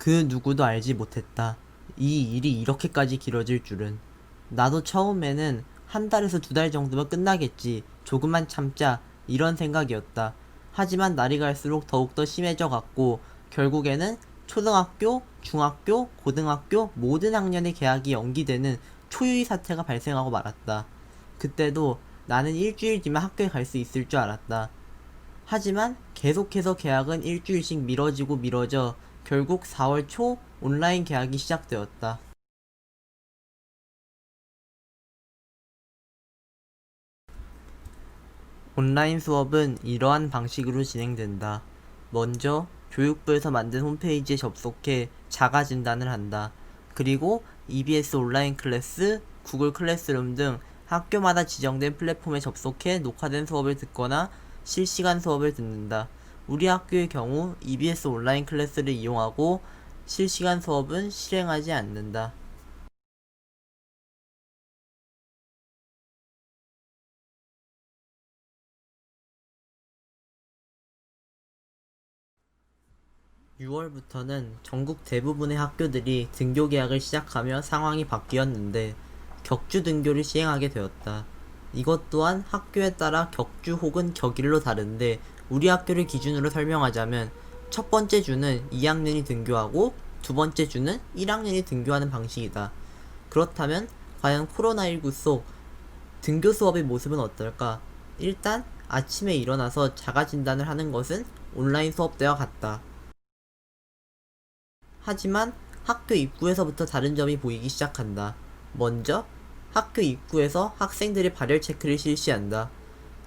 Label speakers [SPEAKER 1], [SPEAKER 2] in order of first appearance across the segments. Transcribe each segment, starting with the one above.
[SPEAKER 1] 그 누구도 알지 못했다. 이 일이 이렇게까지 길어질 줄은. 나도 처음에는 한 달에서 두 달 정도면 끝나겠지. 조금만 참자. 이런 생각이었다. 하지만 날이 갈수록 더욱더 심해져 갔고, 결국에는 초등학교, 중학교, 고등학교 모든 학년의 개학이 연기되는 초유의 사태가 발생하고 말았다. 그때도 나는 일주일 뒤면 학교에 갈 수 있을 줄 알았다. 하지만 계속해서 계약은 일주일씩 미뤄지고 미뤄져 결국 4월 초 온라인 계약이 시작되었다. 온라인 수업은 이러한 방식으로 진행된다. 먼저 교육부에서 만든 홈페이지에 접속해 자가 진단을 한다. 그리고 EBS 온라인 클래스, 구글 클래스룸 등 학교마다 지정된 플랫폼에 접속해 녹화된 수업을 듣거나 실시간 수업을 듣는다. 우리 학교의 경우 EBS 온라인 클래스를 이용하고 실시간 수업은 실행하지 않는다. (6월부터는) 전국 대부분의 학교들이 등교 계약을 시작하며 상황이 바뀌었는데 격주 등교를 시행하게 되었다. 이것 또한 학교에 따라 격주 혹은 격일로 다른데 우리 학교를 기준으로 설명하자면 첫 번째 주는 2학년이 등교하고 두 번째 주는 1학년이 등교하는 방식이다. 그렇다면 과연 코로나19 속 등교 수업의 모습은 어떨까? 일단 아침에 일어나서 자가 진단을 하는 것은 온라인 수업 때와 같다. 하지만 학교 입구에서부터 다른 점이 보이기 시작한다. 먼저 학교 입구에서 학생들의 발열 체크를 실시한다.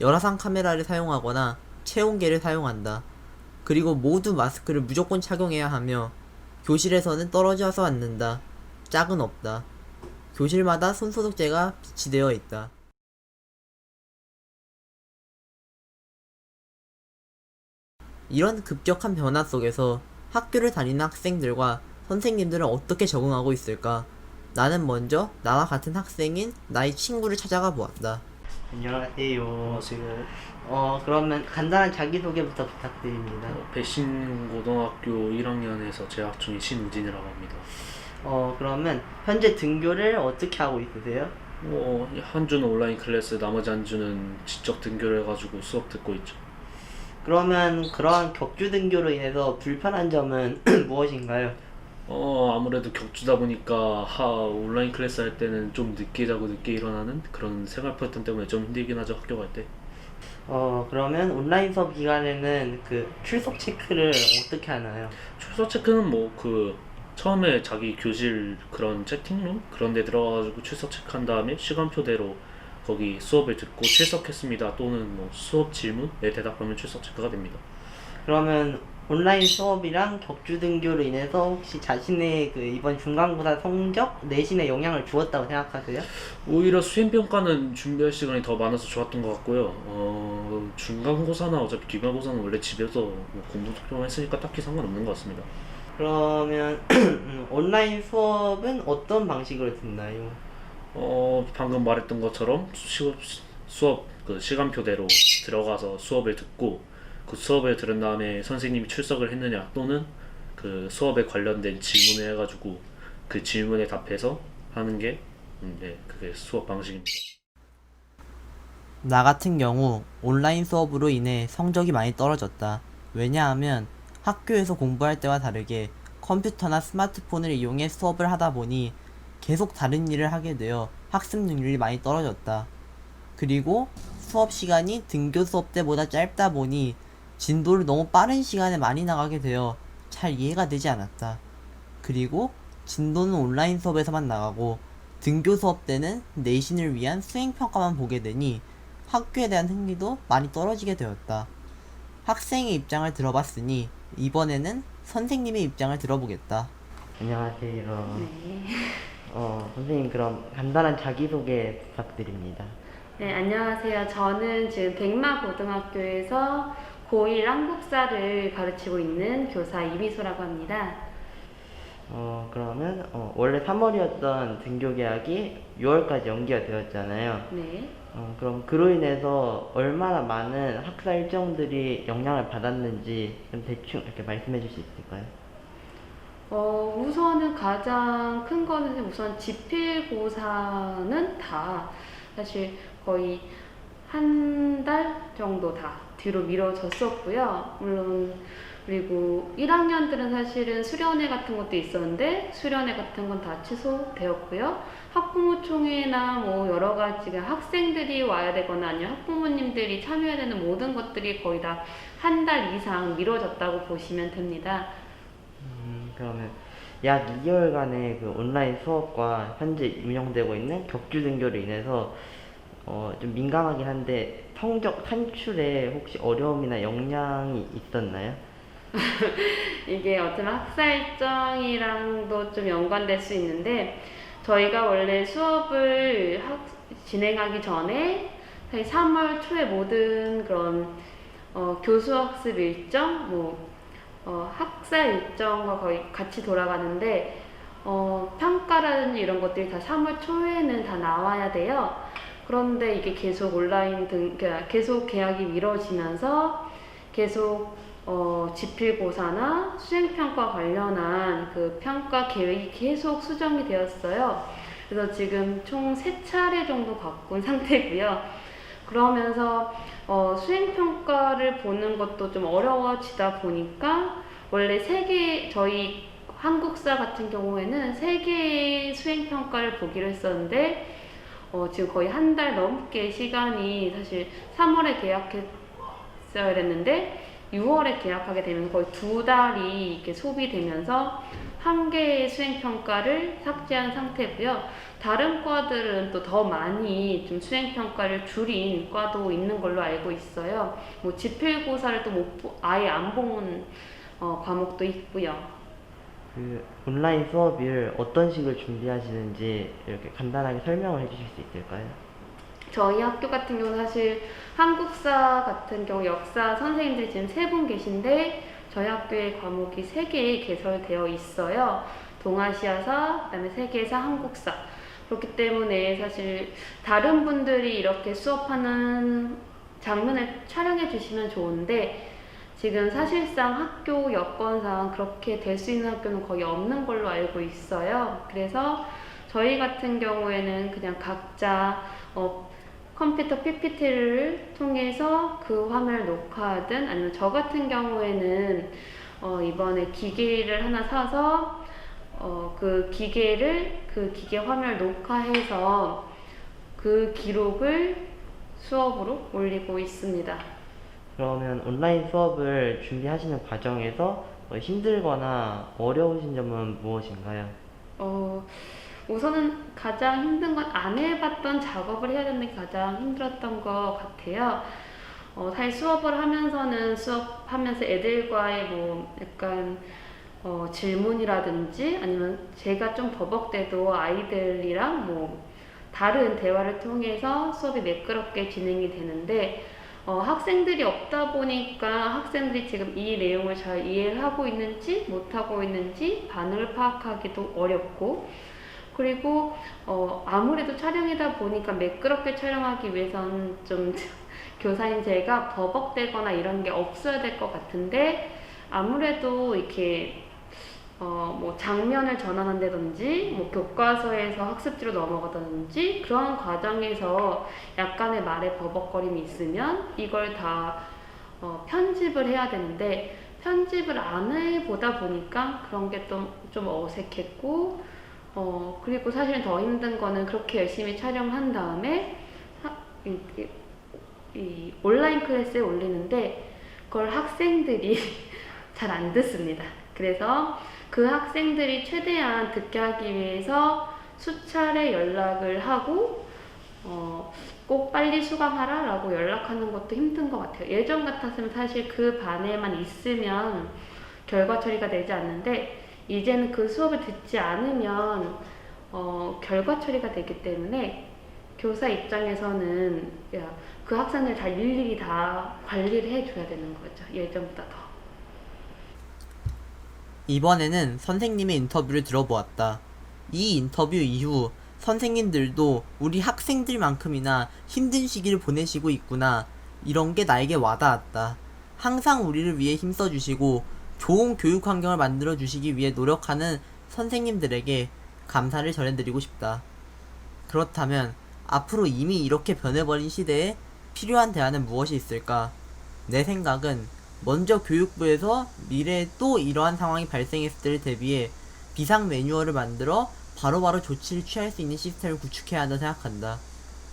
[SPEAKER 1] 열화상 카메라를 사용하거나 체온계를 사용한다. 그리고 모두 마스크를 무조건 착용해야 하며 교실에서는 떨어져서 앉는다. 짝은 없다. 교실마다 손소독제가 비치되어 있다. 이런 급격한 변화 속에서 학교를 다니는 학생들과 선생님들은 어떻게 적응하고 있을까? 나는 먼저 나와 같은 학생인 나의 친구를 찾아가 보았다. 안녕하세요.
[SPEAKER 2] 지금
[SPEAKER 1] 그러면 간단한 자기소개부터 부탁드립니다.
[SPEAKER 2] 배신고등학교 1학년에서 재학 중인 신우진이라고 합니다.
[SPEAKER 1] 그러면 현재 등교를 어떻게 하고 있으세요?
[SPEAKER 2] 한 주는 온라인 클래스, 나머지 한 주는 직접 등교를 해가지고 수업 듣고 있죠.
[SPEAKER 1] 그러면 그러한 격주 등교로 인해서 불편한 점은 무엇인가요?
[SPEAKER 2] 아무래도 격주다 보니까 온라인 클래스 할 때는 좀 늦게 자고 늦게 일어나는 그런 생활 패턴 때문에 좀 힘들긴 하죠, 학교 갈 때.
[SPEAKER 1] 그러면 온라인 수업 기간에는 그 출석 체크를 어떻게 하나요?
[SPEAKER 2] 출석 체크는 처음에 자기 교실 그런 채팅룸 그런 데 들어가가지고 출석 체크한 다음에 시간표대로 거기 수업을 듣고 출석했습니다 또는 뭐 수업 질문에 대답하면 출석 체크가 됩니다.
[SPEAKER 1] 그러면 온라인 수업이랑 격주 등교로 인해서 혹시 자신의 그 이번 중간고사 성적 내신에 영향을 주었다고 생각하세요?
[SPEAKER 2] 오히려 수행평가는 준비할 시간이 더 많아서 좋았던 것 같고요. 중간고사나 어차피 기말고사는 원래 집에서 뭐 공부 좀 했으니까 딱히 상관없는 것 같습니다.
[SPEAKER 1] 그러면 온라인 수업은 어떤 방식으로 듣나요?
[SPEAKER 2] 방금 말했던 것처럼 수업 그 시간표대로 들어가서 수업을 듣고 그 수업을 들은 다음에 선생님이 출석을 했느냐 또는 그 수업에 관련된 질문을 해가지고 그 질문에 답해서 하는 게 네, 그게 수업 방식입니다.
[SPEAKER 1] 나 같은 경우 온라인 수업으로 인해 성적이 많이 떨어졌다. 왜냐하면 학교에서 공부할 때와 다르게 컴퓨터나 스마트폰을 이용해 수업을 하다 보니 계속 다른 일을 하게 되어 학습 능률이 많이 떨어졌다. 그리고 수업 시간이 등교 수업 때보다 짧다 보니 진도를 너무 빠른 시간에 많이 나가게 되어 잘 이해가 되지 않았다. 그리고 진도는 온라인 수업에서만 나가고 등교 수업 때는 내신을 위한 수행평가만 보게 되니 학교에 대한 흥미도 많이 떨어지게 되었다. 학생의 입장을 들어봤으니 이번에는 선생님의 입장을 들어보겠다. 안녕하세요.
[SPEAKER 3] 네.
[SPEAKER 1] 선생님 그럼 간단한 자기소개 부탁드립니다.
[SPEAKER 3] 네, 안녕하세요. 저는 지금 백마고등학교에서 고1 한국사를 가르치고 있는 교사 이미소라고 합니다.
[SPEAKER 1] 그러면 원래 3월이었던 등교 계약이 6월까지 연기가 되었잖아요.
[SPEAKER 3] 네.
[SPEAKER 1] 그럼 그로 인해서 얼마나 많은 학사 일정들이 영향을 받았는지 좀 대충 이렇게 말씀해 줄 수 있을까요?
[SPEAKER 3] 우선은 가장 큰 거는 우선 지필고사는 다 사실 거의 한 달 정도 다 뒤로 미뤄졌었고요. 물론 그리고 1학년들은 사실은 수련회 같은 것도 있었는데 수련회 같은 건 다 취소되었고요. 학부모총회나 뭐 여러 가지가 학생들이 와야 되거나 아니면 학부모님들이 참여해야 되는 모든 것들이 거의 다 한 달 이상 미뤄졌다고 보시면 됩니다.
[SPEAKER 1] 그러면 약 2개월간의 그 온라인 수업과 현재 운영되고 있는 격주 등교로 인해서 좀 민감하긴 한데 성적 산출에 혹시 어려움이나 영향이 있었나요?
[SPEAKER 3] 이게 어쩌면 학사 일정이랑도 좀 연관될 수 있는데 저희가 원래 수업을 진행하기 전에 3월 초에 모든 그런 교수 학습 일정, 학사 일정과 거의 같이 돌아가는데 평가라든지 이런 것들이 다 3월 초에는 다 나와야 돼요. 그런데 이게 계속 온라인 그러니까 계속 개학이 미뤄지면서 계속 지필고사나 수행평가 관련한 그 평가 계획이 계속 수정이 되었어요. 그래서 지금 총 3차례 정도 바꾼 상태고요. 그러면서 수행평가를 보는 것도 좀 어려워지다 보니까 원래 저희 한국사 같은 경우에는 3개의 수행평가를 보기로 했었는데 지금 거의 한 달 넘게 시간이 사실 3월에 계약했어야 됐는데 6월에 계약하게 되면서 거의 2달이 이렇게 소비되면서 1개의 수행평가를 삭제한 상태고요. 다른 과들은 또 더 많이 좀 수행평가를 줄인 과도 있는 걸로 알고 있어요. 뭐 지필고사를 또 아예 안 본 과목도 있고요.
[SPEAKER 1] 그 온라인 수업을 어떤 식으로 준비하시는지 이렇게 간단하게 설명을 해주실 수 있을까요?
[SPEAKER 3] 저희 학교 같은 경우는 사실 한국사 같은 경우 역사 선생님들이 지금 3분 계신데 저희 학교에 과목이 3개 개설되어 있어요. 동아시아사, 그다음에 세계사, 한국사. 그렇기 때문에 사실 다른 분들이 이렇게 수업하는 장면을 촬영해 주시면 좋은데 지금 사실상 학교 여건상 그렇게 될 수 있는 학교는 거의 없는 걸로 알고 있어요. 그래서 저희 같은 경우에는 그냥 각자 컴퓨터 PPT를 통해서 그 화면을 녹화하든 아니면 저 같은 경우에는 이번에 기계를 하나 사서 그 기계 화면을 녹화해서 그 기록을 수업으로 올리고 있습니다.
[SPEAKER 1] 그러면 온라인 수업을 준비하시는 과정에서 힘들거나 어려우신 점은 무엇인가요?
[SPEAKER 3] 우선은 가장 힘든 건 안 해봤던 작업을 해야 되는 게 가장 힘들었던 것 같아요. 사실 수업을 수업하면서 애들과의 뭐 약간 질문이라든지 아니면 제가 좀 버벅대도 아이들이랑 뭐 다른 대화를 통해서 수업이 매끄럽게 진행이 되는데 학생들이 없다 보니까 학생들이 지금 이 내용을 잘 이해를 하고 있는지 못하고 있는지 반응을 파악하기도 어렵고 그리고 아무래도 촬영이다 보니까 매끄럽게 촬영하기 위해선 좀 교사인 제가 버벅대거나 이런 게 없어야 될 것 같은데 아무래도 이렇게 뭐 장면을 전환한다든지 뭐 교과서에서 학습지로 넘어가다든지 그런 과정에서 약간의 말에 버벅거림이 있으면 이걸 다 편집을 해야 되는데 편집을 안 해보다 보니까 그런 게 좀 어색했고 그리고 사실 더 힘든 거는 그렇게 열심히 촬영한 다음에 이 온라인 클래스에 올리는데 그걸 학생들이 잘 안 듣습니다. 그래서 그 학생들이 최대한 듣게 하기 위해서 수차례 연락을 하고 꼭 빨리 수강하라 라고 연락하는 것도 힘든 것 같아요. 예전 같았으면 사실 그 반에만 있으면 결과 처리가 되지 않는데 이제는 그 수업을 듣지 않으면 결과 처리가 되기 때문에 교사 입장에서는 그 학생을 다 일일이 다 관리를 해줘야 되는 거죠. 예전보다 더.
[SPEAKER 1] 이번에는 선생님의 인터뷰를 들어보았다. 이 인터뷰 이후 선생님들도 우리 학생들만큼이나 힘든 시기를 보내시고 있구나. 이런 게 나에게 와닿았다. 항상 우리를 위해 힘써주시고 좋은 교육 환경을 만들어 주시기 위해 노력하는 선생님들에게 감사를 전해드리고 싶다. 그렇다면 앞으로 이미 이렇게 변해버린 시대에 필요한 대안은 무엇이 있을까? 내 생각은 먼저 교육부에서 미래에 또 이러한 상황이 발생했을 때를 대비해 비상 매뉴얼을 만들어 바로바로 조치를 취할 수 있는 시스템을 구축해야 한다 생각한다.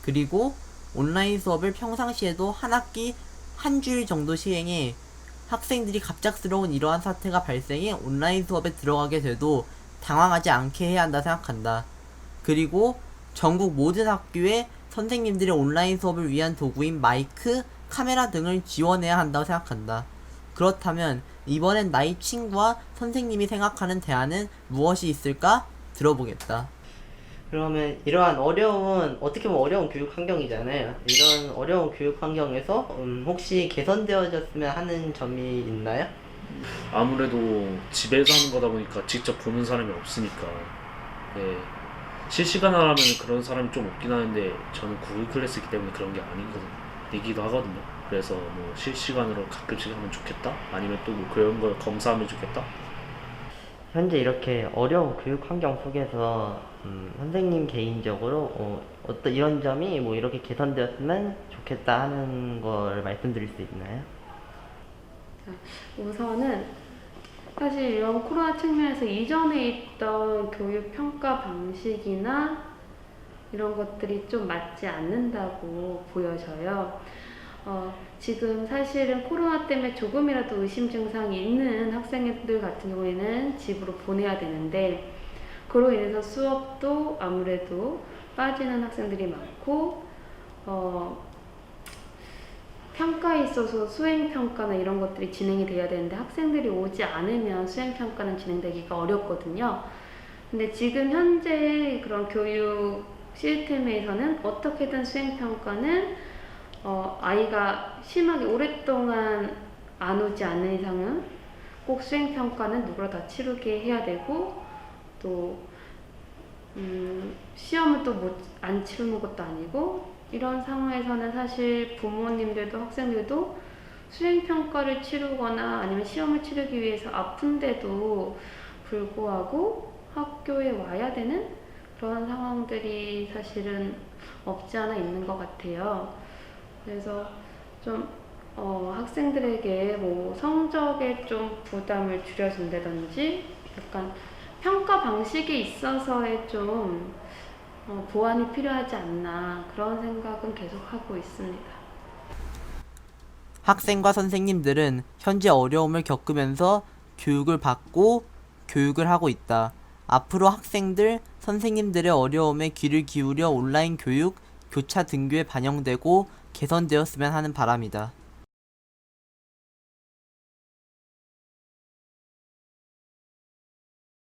[SPEAKER 1] 그리고 온라인 수업을 평상시에도 한 학기 한 주일 정도 시행해 학생들이 갑작스러운 이러한 사태가 발생해 온라인 수업에 들어가게 돼도 당황하지 않게 해야 한다 생각한다. 그리고 전국 모든 학교에 선생님들의 온라인 수업을 위한 도구인 마이크, 카메라 등을 지원해야 한다고 생각한다. 그렇다면 이번엔 나의 친구와 선생님이 생각하는 대안은 무엇이 있을까? 들어보겠다.
[SPEAKER 4] 그러면 이러한 어떻게 보면 어려운 교육 환경이잖아요. 이런 어려운 교육 환경에서 혹시 개선되어졌으면 하는 점이 있나요?
[SPEAKER 2] 아무래도 집에서 하는 거다 보니까 직접 보는 사람이 없으니까 네. 실시간으로 하면 그런 사람이 좀 없긴 하는데 저는 구글 클래스이기 때문에 그런 게 아니기도 하거든요. 그래서 뭐 실시간으로 가끔씩 하면 좋겠다? 아니면 또 뭐 그런 걸 검사하면 좋겠다?
[SPEAKER 4] 현재 이렇게 어려운 교육 환경 속에서 선생님 개인적으로 어떤 이런 점이 뭐 이렇게 개선되었으면 좋겠다 하는 걸 말씀드릴 수 있나요?
[SPEAKER 3] 우선은 사실 이런 코로나 측면에서 이전에 있던 교육 평가 방식이나 이런 것들이 좀 맞지 않는다고 보여져요. 지금 사실은 코로나 때문에 조금이라도 의심 증상이 있는 학생들 같은 경우에는 집으로 보내야 되는데, 그로 인해서 수업도 아무래도 빠지는 학생들이 많고, 평가에 있어서 수행평가나 이런 것들이 진행이 돼야 되는데 학생들이 오지 않으면 수행평가는 진행되기가 어렵거든요. 근데 지금 현재 그런 교육 시스템에서는 어떻게든 수행평가는 아이가 심하게 오랫동안 안 오지 않는 이상은 꼭 수행평가는 누구라 다 치르게 해야 되고, 또 시험을 또 안 치르는 것도 아니고, 이런 상황에서는 사실 부모님들도 학생들도 수행평가를 치르거나 아니면 시험을 치르기 위해서 아픈데도 불구하고 학교에 와야 되는 그런 상황들이 사실은 없지 않아 있는 것 같아요. 그래서 좀 학생들에게 뭐 성적에 좀 부담을 줄여준다든지 약간 평가 방식에 있어서의 좀 보완이 필요하지 않나, 그런 생각은 계속 하고 있습니다.
[SPEAKER 1] 학생과 선생님들은 현재 어려움을 겪으면서 교육을 받고 교육을 하고 있다. 앞으로 학생들, 선생님들의 어려움에 귀를 기울여 온라인 교육, 교차 등교에 반영되고 개선되었으면 하는 바람이다.